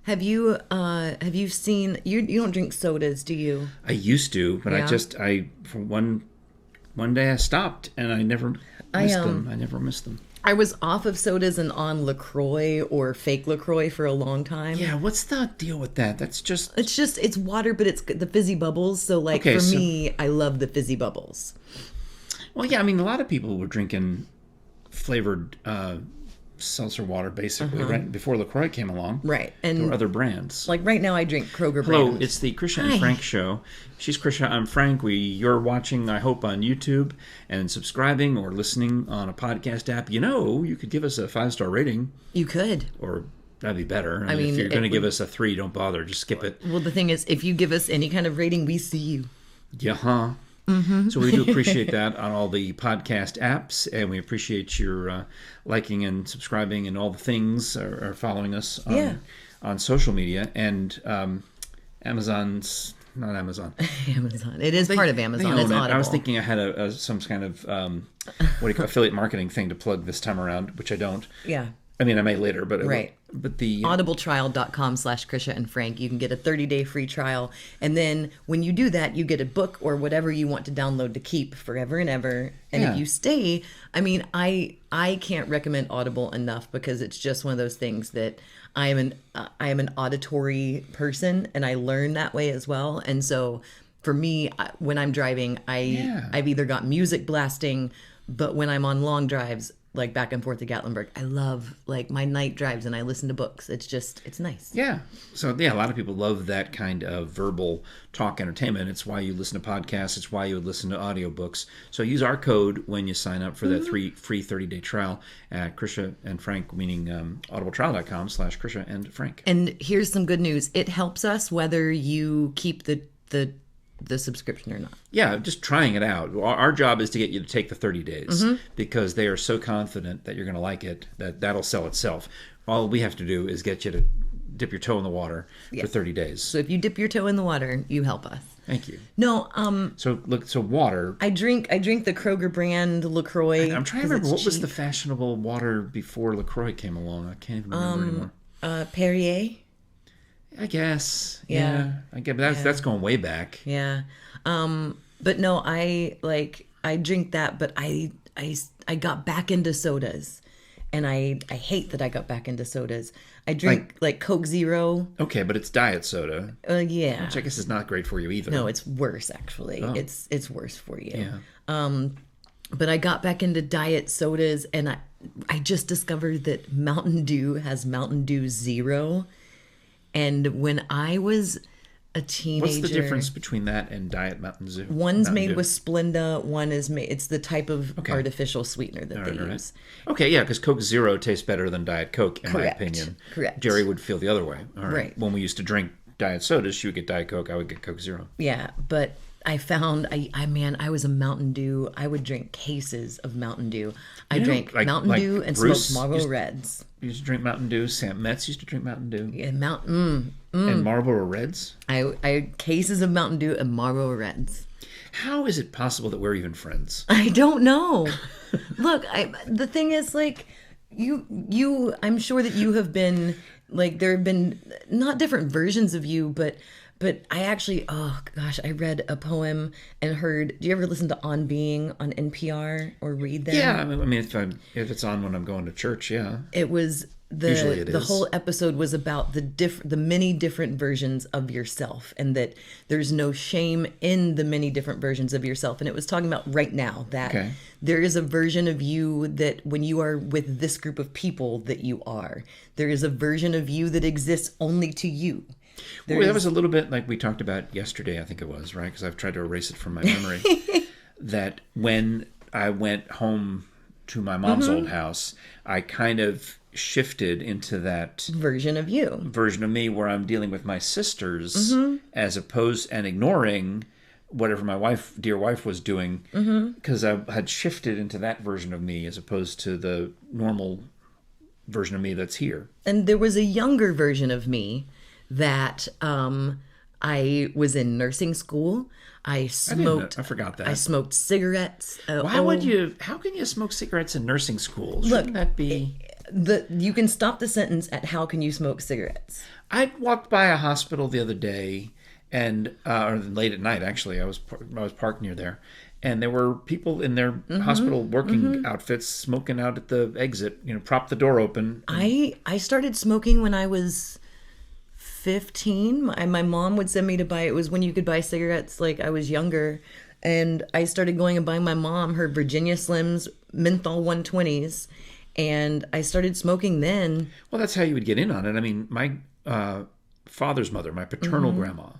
Have you seen you don't drink sodas, do you? I used to, but Yeah. I for one day I stopped and I never missed them. I never missed them. I was off of sodas and on LaCroix or fake LaCroix for a long time. Yeah, what's the deal with that? That's just It's water, but it's the fizzy bubbles. So like Okay, for so- me, I love the fizzy bubbles. well, yeah. I mean, a lot of people were drinking flavored seltzer water basically right before LaCroix came along. Right. There And were other brands. like right now I drink Kroger Hello, brand. it's the Krisha Hi. and Frank show. She's Krisha, I'm Frank. You're watching, I hope, on YouTube and subscribing or listening on a podcast app. You could give us a 5-star rating, You could. or that'd be better. I mean, if you're it going to give would- us a 3, don't bother. Just skip it. Well, the thing is, if you give us any kind of rating, we see you. Yeah. So we do appreciate that on all the podcast apps, and we appreciate your liking and subscribing and all the things, or following us on social media. And Amazon's not Amazon. Amazon. It is part of Amazon. They It's own it. Audible. I was thinking I had some kind of what do you call affiliate marketing thing to plug this time around, which I don't. Yeah. I mean, I may later, but Right. But the audibletrial.com/Krisha and Frank. You can get a 30-day free trial. And then when you do that, you get a book or whatever you want to download to keep forever and ever. And Yeah. if you stay, I mean, I can't recommend Audible enough because it's just one of those things that I am an auditory person and I learn that way as well. And so for me, when I'm driving, I've either got music blasting, but when I'm on long drives, like back and forth to Gatlinburg, I love like my night drives and I listen to books. It's nice. Yeah. So, yeah, a lot of people love that kind of verbal talk entertainment. It's why you listen to podcasts. It's why you would listen to audiobooks. So use our code when you sign up for that free 30-day trial at Krisha and Frank, meaning audibletrial.com/Krisha and Frank. And here's some good news. It helps us whether you keep the subscription or not. Yeah, just trying it out. Our job is to get you to take the 30 days because they are so confident that you're going to like it that that'll sell itself. All we have to do is get you to dip your toe in the water for 30 days. So if you dip your toe in the water, you help us. Thank you. No, So water. I drink the Kroger brand LaCroix. I'm trying to remember what was the fashionable water before LaCroix came along. I can't even remember anymore. Perrier. I guess. Yeah. I guess that's going way back. Yeah. But no, I drink that, but I got back into sodas. And I hate that I got back into sodas. I drink like Coke Zero. Okay, but it's diet soda, Yeah. which I guess is not great for you either. No, it's worse actually. Oh. It's worse for you. Yeah. But I got back into diet sodas and I just discovered that Mountain Dew has Mountain Dew Zero. And when I was a teenager, What's the difference between that and Diet Mountain Dew? one's Mountain made Dew? with Splenda, one is made. It's the type of artificial sweetener that they All right. use. Okay, yeah, because Coke Zero tastes better than Diet Coke, in Correct. my opinion. Correct. Jerry would feel the other way. All right. Right. When we used to drink diet sodas, she would get Diet Coke, I would get Coke Zero. Yeah, but I found I was a Mountain Dew. I would drink cases of Mountain Dew. I drank Mountain Dew and Bruce smoked Marlboro Reds. Used to drink Mountain Dew. Sam Metz used to drink Mountain Dew. And And Marlboro Reds. I cases of Mountain Dew and Marlboro Reds. How is it possible that we're even friends? I don't know. Look, the thing is, like, I'm sure that you have been, like, there have been not different versions of you, but I actually, oh gosh, I read a poem and heard. Do you ever listen to On Being on NPR or read them? Yeah, I mean, if it's on when I'm going to church, yeah. It was Usually it the is. whole episode was about the many different versions of yourself, and that there's no shame in the many different versions of yourself. And it was talking about right now that there is a version of you that when you are with this group of people that you are. There is a version of you that exists only to you. Well, that was a little bit like we talked about yesterday, I think it was, right? Because I've tried to erase it from my memory. That when I went home to my mom's old house, I kind of shifted into that version of you. Version of me where I'm dealing with my sisters as opposed and ignoring whatever my dear wife was doing, because I had shifted into that version of me as opposed to the normal version of me that's here. And there was a younger version of me that I was in nursing school. I smoked. I forgot that. I smoked cigarettes. How can you smoke cigarettes in nursing school? Shouldn't that be? You can stop the sentence at how can you smoke cigarettes? I walked by a hospital the other day, and or late at night actually. I was parked near there, and there were people in their hospital working outfits smoking out at the exit. Prop the door open. I started smoking when I was 15. My mom would send me to buy. It was when you could buy cigarettes. Like I was younger, and I started going and buying my mom her Virginia Slims menthol 120s, and I started smoking then. Well, that's how you would get in on it. I mean, my father's mother, my paternal grandma,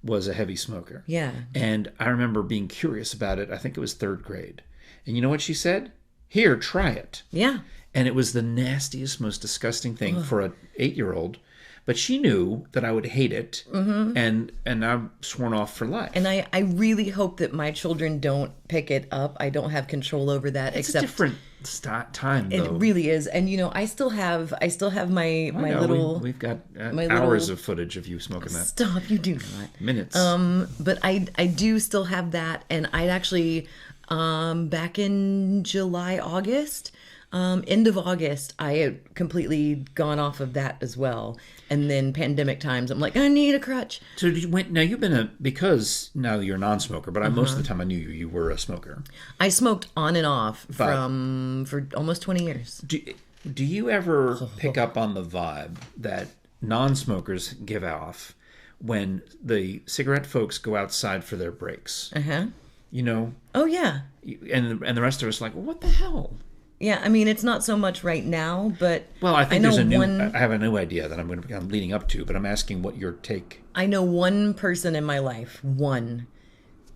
was a heavy smoker. Yeah. And I remember being curious about it. I think it was third grade. And you know what she said? Here, try it. Yeah. And it was the nastiest, most disgusting thing for an 8-year-old. But she knew that I would hate it, and I'm sworn off for life. And I really hope that my children don't pick it up. I don't have control over that. It's a different time, though. It really is. And I still have my little. We've got hours of footage of you smoking that. Stop! You do not. Minutes. But I do still have that, and I'd actually back in July, August. End of August, I had completely gone off of that as well. And then pandemic times, I'm like, I need a crutch. So now you've been because now you're a non-smoker, but most of the time I knew you were a smoker. I smoked on and off for almost 20 years. Do you ever pick up on the vibe that non-smokers give off when the cigarette folks go outside for their breaks? Uh-huh. Oh yeah. And the rest of us are like, well, what the hell? Yeah, I mean, it's not so much right now, but I think I have a new idea that I'm leading up to, but I'm asking what your take. I know one person in my life,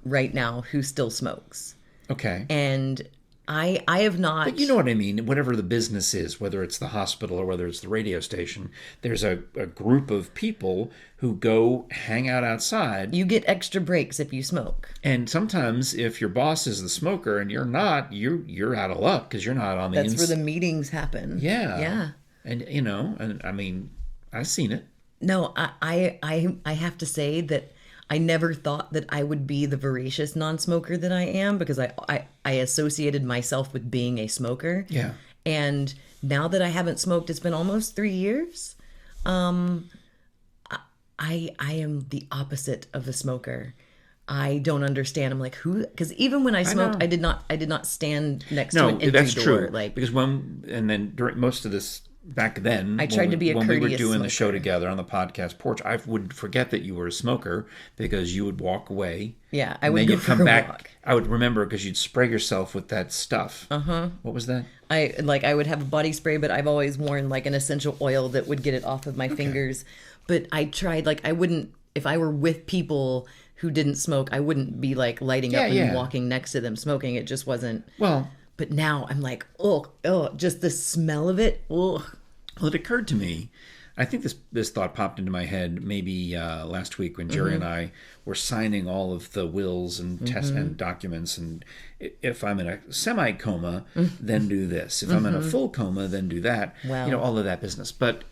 right now, who still smokes. Okay. And I have not. But you know what I mean? Whatever the business is, whether it's the hospital or whether it's the radio station, there's a group of people who go hang out outside. You get extra breaks if you smoke. And sometimes if your boss is the smoker and you're not, you're out of luck because you're not on the That's where the meetings happen. Yeah. Yeah. And, and I mean, I've seen it. No, I have to say that I never thought that I would be the voracious non-smoker that I am because I associated myself with being a smoker. Yeah. And now that I haven't smoked, it's been almost 3 years. I am the opposite of a smoker. I don't understand. I'm like, who? Because even when I smoked, I did not stand next to an entry that's door. True. Like, because during most of this back then, I tried to be a courteous when we were doing smoker. The show together on the podcast porch, I would forget that you were a smoker because you would walk away. Yeah, I would then go you'd for come a back. walk. I would remember because you'd spray yourself with that stuff. What was that? I would have a body spray, but I've always worn like an essential oil that would get it off of my fingers. But I tried, I wouldn't, if I were with people who didn't smoke, I wouldn't be like lighting up and walking next to them smoking. It just wasn't. Well, but now I'm like, oh, just the smell of it. Oh. Well, it occurred to me, I think this thought popped into my head maybe last week when Jerry and I were signing all of the wills and tests and documents. And if I'm in a semi-coma, then do this. If I'm in a full coma, then do that. Wow. All of that business. But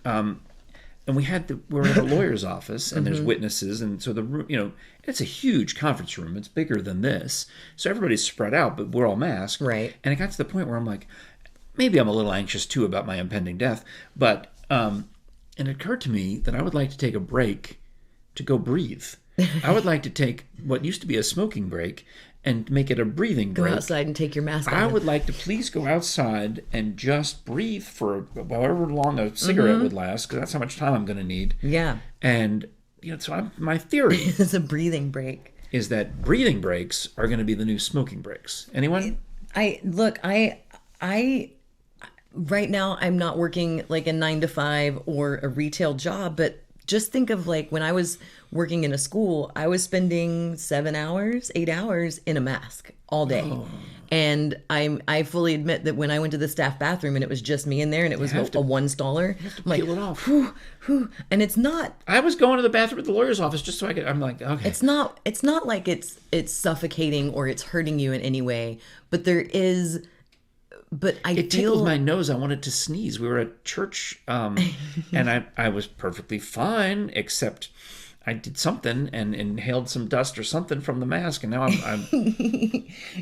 and we're in a lawyer's office, and there's witnesses, and so the room, it's a huge conference room. It's bigger than this, so everybody's spread out, but we're all masked. Right. And it got to the point where I'm like, maybe I'm a little anxious too about my impending death, but it occurred to me that I would like to take a break to go breathe. I would like to take what used to be a smoking break and make it a breathing break. Go outside and take your mask off. I would like to please go outside and just breathe for however long a cigarette would last, because that's how much time I'm going to need. Yeah. And so my theory it's a breathing break. Is that breathing breaks are going to be the new smoking breaks. Anyone? I right now I'm not working like a 9 to 5 or a retail job, but just think of like when I was working in a school, I was spending 8 hours in a mask all day. Oh. And I fully admit that when I went to the staff bathroom and it was just me in there and it was a one staller, I'm like, peel it off. Whew. And it's not. I was going to the bathroom at the lawyer's office just so I could. I'm like, okay. It's not like it's suffocating or it's hurting you in any way, but there is. But it tickled my nose. I wanted to sneeze. We were at church, and I was perfectly fine, except I did something and inhaled some dust or something from the mask, and now I'm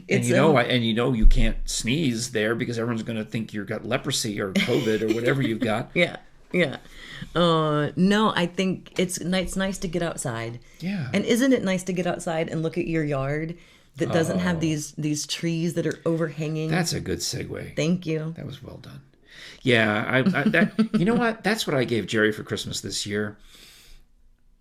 and you can't sneeze there because everyone's going to think you've got leprosy or COVID or whatever you've got. Yeah, yeah. No, I think it's nice to get outside. Yeah. And isn't it nice to get outside and look at your yard that doesn't have these trees that are overhanging? That's a good segue. Thank you. That was well done. Yeah, you know what? That's what I gave Jerry for Christmas this year.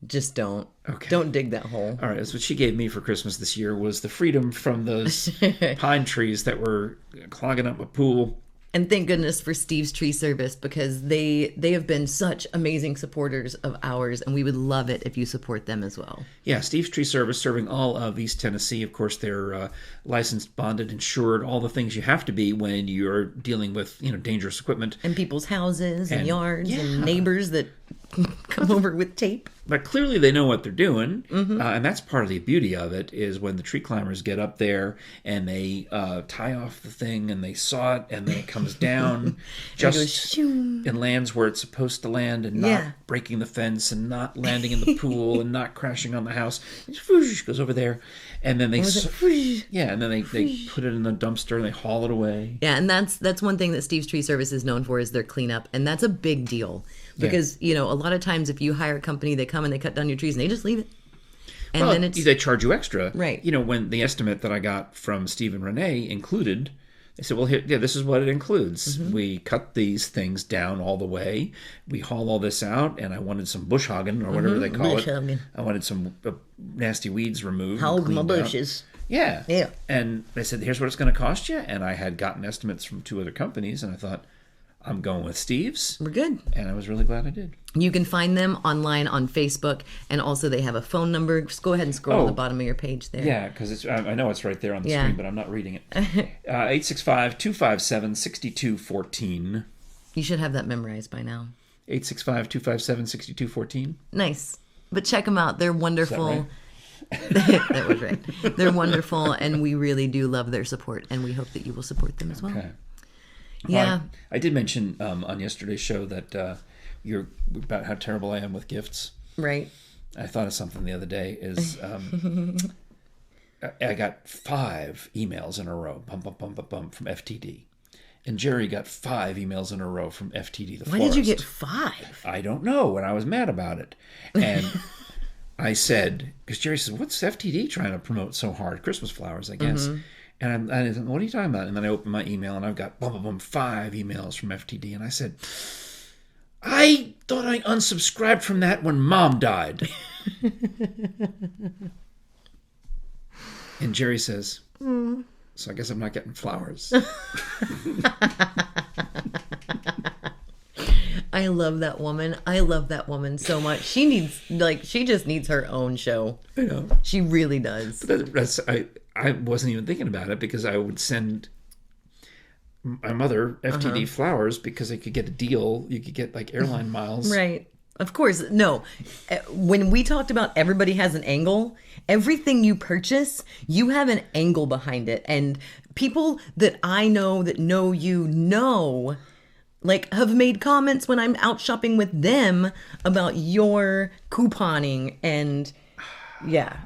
Just don't. Okay. Don't dig that hole. All right, that's what she gave me for Christmas this year was the freedom from those pine trees that were clogging up my pool. And thank goodness for Steve's Tree Service, because they have been such amazing supporters of ours, and we would love it if you support them as well. Yeah, Steve's Tree Service serving all of East Tennessee. Of course, they're licensed, bonded, insured, all the things you have to be when you're dealing with dangerous equipment. And people's houses and yards yeah. and neighbors that come over with tape. But clearly they know what they're doing, and that's part of the beauty of it, is when the tree climbers get up there and they tie off the thing and they saw it, and then it comes down just and lands where it's supposed to land, and not breaking the fence and not landing in the pool and not crashing on the house. It just goes over there, and then they and then they put it in the dumpster and they haul it away. Yeah, and that's one thing that Steve's Tree Service is known for, is their cleanup, and that's a big deal. Because, a lot of times if you hire a company, they come and they cut down your trees and they just leave it. And then they charge you extra. Right. When the estimate that I got from Steve and Renee included, they said, well, this is what it includes. We cut these things down all the way. We haul all this out, and I wanted some bush hogging, or whatever they call it. I wanted some nasty weeds removed. Hog my bushes. Yeah. Yeah. And they said, here's what it's going to cost you. And I had gotten estimates from 2 other companies, and I thought, I'm going with Steve's. We're good. And I was really glad I did. You can find them online on Facebook, and also they have a phone number. Just go ahead and scroll to the bottom of your page there. Yeah, because I know it's right there on the screen, but I'm not reading it. 865-257-6214. You should have that memorized by now. 865-257-6214. Nice. But check them out. They're wonderful. Is that right? That was right. They're wonderful, and we really do love their support, and we hope that you will support them as well. Okay. Yeah. I did mention on yesterday's show that you're about how terrible I am with gifts. Right. I thought of something the other day. Is I got 5 emails in a row, from FTD, and Jerry got 5 emails in a row from FTD. Why did you get 5? I don't know, and I was mad about it. And I said, because Jerry says, "What's FTD trying to promote so hard? Christmas flowers, I guess." And I said, what are you talking about? And then I opened my email, and I've got 5 emails from FTD. And I said, I thought I unsubscribed from that when Mom died. And Jerry says, so I guess I'm not getting flowers. I love that woman. I love that woman so much. She just needs her own show. I know. She really does. I wasn't even thinking about it, because I would send my mother FTD flowers because I could get a deal. You could get like airline miles. Right. Of course. No. When we talked about everybody has an angle, everything you purchase, you have an angle behind it. And people that I know that know you know, like, have made comments when I'm out shopping with them about your couponing, and yeah.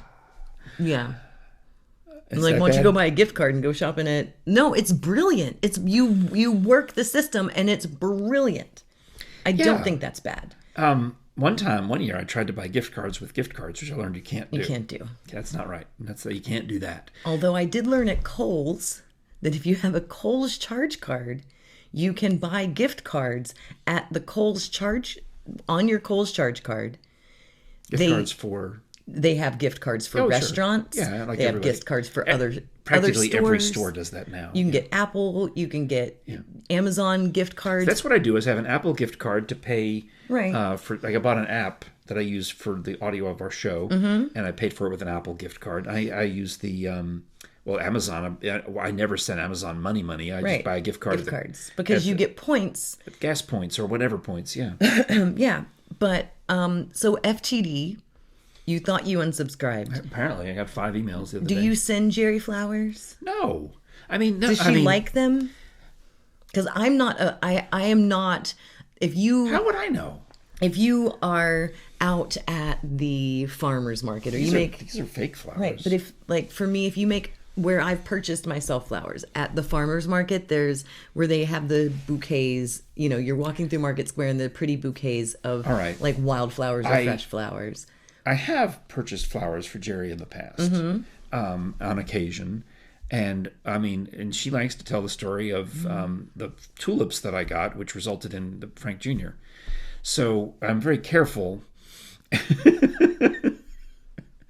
It's like, that why don't you bad? go buy a gift card and go shopping at... No, it's brilliant. It's you work the system, and it's brilliant. I don't think that's bad. One year, I tried to buy gift cards with gift cards, which I learned you can't do. You can't do. That's not right. You can't do that. Although I did learn at Kohl's that if you have a Kohl's charge card, you can buy gift cards at the Kohl's charge, on your Kohl's charge card. Gift cards for... They have gift cards for restaurants. Sure. Yeah, like they have everybody. gift cards for other Practically stores. every store does that now. You can get Apple. You can get Amazon gift cards. That's what I do, is have an Apple gift card to pay for. Like, I bought an app that I use for the audio of our show, and I paid for it with an Apple gift card. I use the Amazon. I never send Amazon money. I just buy a gift card. Gift cards, because you get points. Gas points or whatever points. Yeah. Yeah, but so FTD. You thought you unsubscribed. Apparently, I got 5 emails the other day. Do you send Jerry flowers? No. I mean, no. Does she like them? Because I'm not. I am not. If you. How would I know? if you are out at the farmer's market or These are fake flowers. right, but if like for me, if you make where I've purchased myself flowers at the farmer's market, there's where they have the bouquets, you're walking through Market Square and the pretty bouquets of All right. like wildflowers or fresh flowers. I have purchased flowers for Jerry in the past, on occasion. And and she likes to tell the story of the tulips that I got, which resulted in the Frank Jr. So I'm very careful. I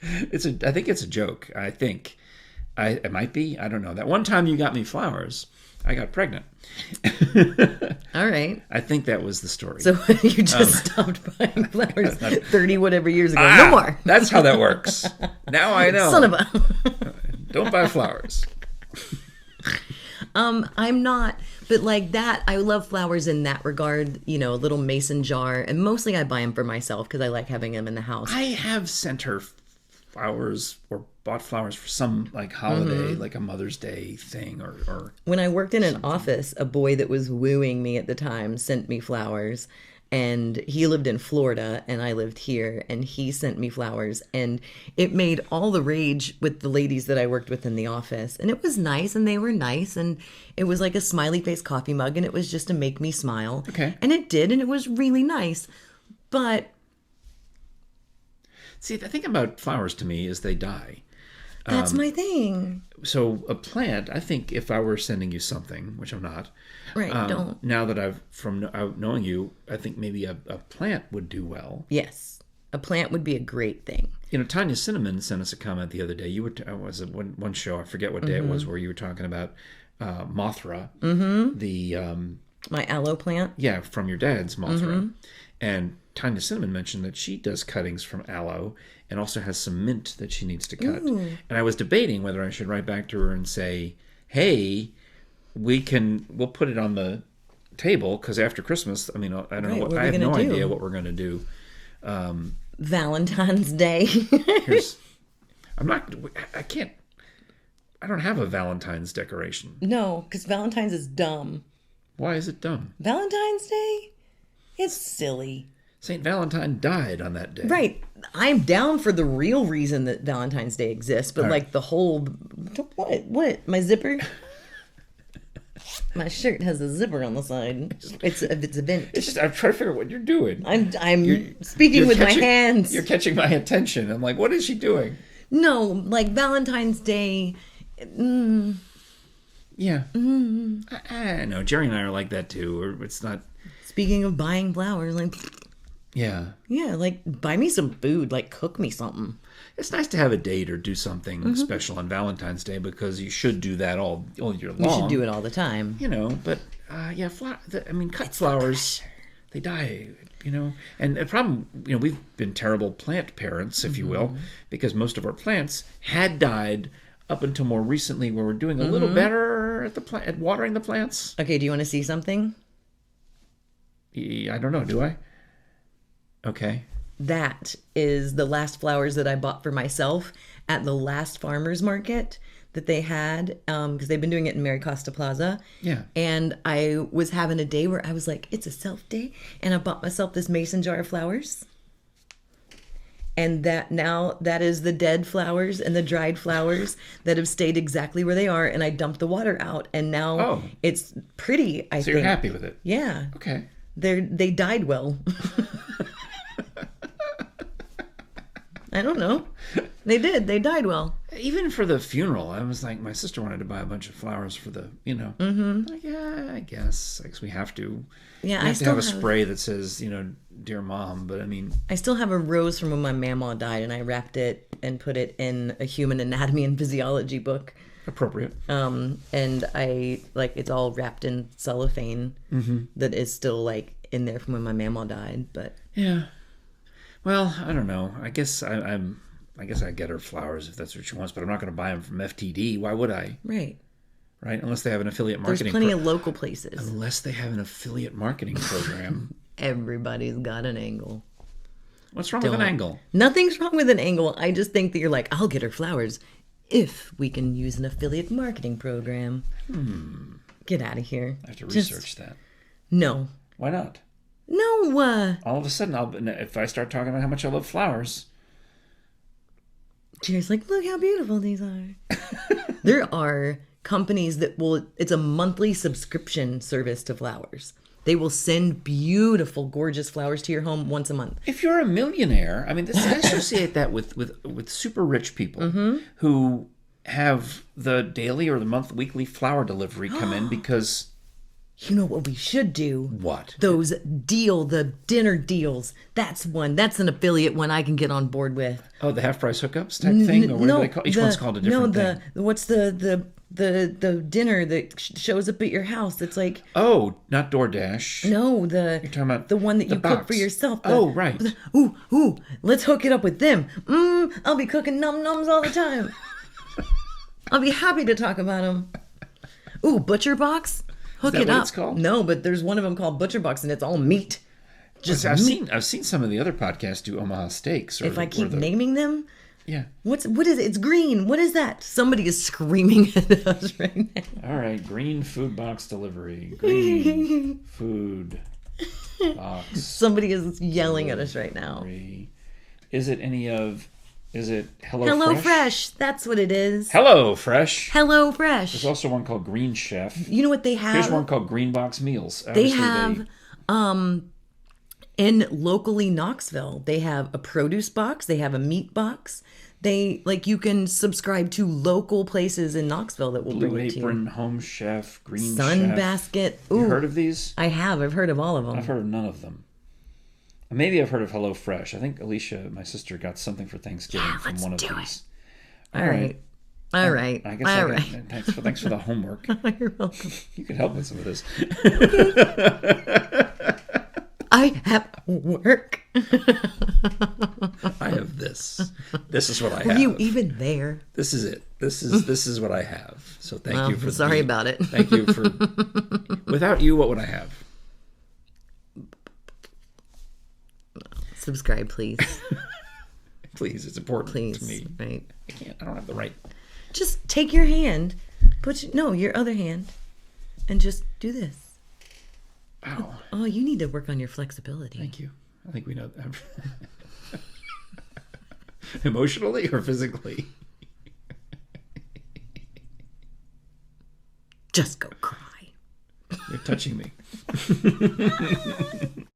think it's a joke. It might be. I don't know. That one time you got me flowers, I got pregnant. All right. I think that was the story. So you just stopped buying flowers 30 whatever years ago. No more. That's how that works. Now I know. Son of a. Don't buy flowers. I'm not, but like that, I love flowers in that regard, a little mason jar. And mostly I buy them for myself because I like having them in the house. I have sent her flowers or bought flowers for some like holiday, like a Mother's Day thing or when I worked in an office, a boy that was wooing me at the time sent me flowers, and he lived in Florida and I lived here, and he sent me flowers, and it made all the rage with the ladies that I worked with in the office. And it was nice, and they were nice, and it was like a smiley face coffee mug, and it was just to make me smile. Okay. And it did, and it was really nice. But see, the thing about flowers to me is they die. that's my thing. So a plant, I think if I were sending you something, which I'm not, Right, don't. now that from knowing you, I think maybe a plant would do well. Yes. A plant would be a great thing. Tanya Cinnamon sent us a comment the other day. You were was it one show? I forget what day it was, where you were talking about Mothra, the My aloe plant. yeah, from your dad's Mothra, and Tanya Cinnamon mentioned that she does cuttings from aloe and also has some mint that she needs to cut. Ooh. And I was debating whether I should write back to her and say, "Hey, we'll put it on the table because after Christmas, I don't know Right, I have no idea what we're going to do." Valentine's Day. I don't have a Valentine's decoration. No, because Valentine's is dumb. Why is it dumb? Valentine's Day? It's silly. St. Valentine died on that day. Right. I'm down for the real reason that Valentine's Day exists, but like the whole... What? My zipper? My shirt has a zipper on the side. It's a vent. It's just I'm trying to figure out what you're doing. I'm speaking with my hands. You're catching my attention. I'm like, what is she doing? No, like Valentine's Day... Yeah. I know. Jerry and I are like that too. Or it's not... Speaking of buying flowers, like... Yeah. Yeah, like buy me some food, like cook me something. It's nice to have a date or do something special on Valentine's Day because you should do that all year long. You should do it all the time. But cut flowers, they die, And the problem, we've been terrible plant parents, if you will, because most of our plants had died up until more recently, where we're doing a little better at watering the plants. Okay, do you want to see something? I don't know, do I? Okay. That is the last flowers that I bought for myself at the last farmer's market that they had, because they've been doing it in Mary Costa Plaza. Yeah. And I was having a day where I was like, it's a self day, and I bought myself this mason jar of flowers. And that is the dead flowers and the dried flowers that have stayed exactly where they are, and I dumped the water out, and now it's pretty, I think. So you're happy with it? Yeah. Okay. They died well. I don't know. They did. They died well. Even for the funeral, I was like, my sister wanted to buy a bunch of flowers for the, Like, yeah, I guess we have to. Yeah, I have to have a spray that says, dear mom. But I still have a rose from when my mama died, and I wrapped it and put it in a human anatomy and physiology book. Appropriate. And I it's all wrapped in cellophane that is still in there from when my mama died. But yeah. Well, I don't know. I guess I guess I get her flowers if that's what she wants, but I'm not going to buy them from FTD. Why would I? Right. Unless they have an affiliate marketing. There's plenty of local places. Unless they have an affiliate marketing program. Everybody's got an angle. What's wrong with an angle? Nothing's wrong with an angle. I just think that you're like, I'll get her flowers if we can use an affiliate marketing program. Get out of here. I have to research that. No. Why not? No. All of a sudden, if I start talking about how much I love flowers, Jerry's like, look how beautiful these are. There are companies that it's a monthly subscription service to flowers. They will send beautiful, gorgeous flowers to your home once a month. if you're a millionaire, I mean, I associate that with super rich people who have the daily or the weekly flower delivery come in because You know what we should do? what? The dinner deals. That's one. That's an affiliate one I can get on board with. Oh, the half price hookups type thing, or what do they call? Each one's called a different thing. What's the dinner that shows up at your house? That's like Oh, not DoorDash. no, You're talking about the one that the you cook box. for yourself. Oh, right. Ooh, let's hook it up with them. I'll be cooking num nums all the time. I'll be happy to talk about them. Ooh, Butcher Box. Hook that it what up. it's called? No, but there's one of them called Butcher Box, and it's all meat. Just I've meat. seen some of the other podcasts do Omaha steaks. If I keep naming them, yeah. what is it? It's green. What is that? Somebody is screaming at us right now. All right, green food box delivery. Green food box. Somebody is yelling at us right now. Delivery. Is it Hello Hello Fresh? Fresh. That's what it is. Hello Fresh. Hello Fresh. There's also one called Green Chef. You know what they have? Here's one called Green Box Meals. They Obviously, have in locally Knoxville, they have a produce box, they have a meat box. You can subscribe to local places in Knoxville that will Blue bring it to Apron, you. Home Chef, Green Sun Chef. Basket. Ooh, You heard of these? I have. I've heard of all of them. I've heard of none of them. Maybe I've heard of Hello Fresh. I think Alicia, my sister, got something for Thanksgiving from let's one of do these. All right. All right. I guess All right. Thanks for the homework. You're welcome. You could help with some of this. I have work. I have this. This is what I Were have. you even there? This is it. This is what I have. So thank you for sorry about it. Thank you for without you, what would I have? Subscribe, please. Please, it's important Please. to me. Right. I don't have the right. Just take your hand, your other hand, and just do this. Ow. Oh, you need to work on your flexibility. Thank you. I think we know that. Emotionally or physically? Just go cry. You're touching me.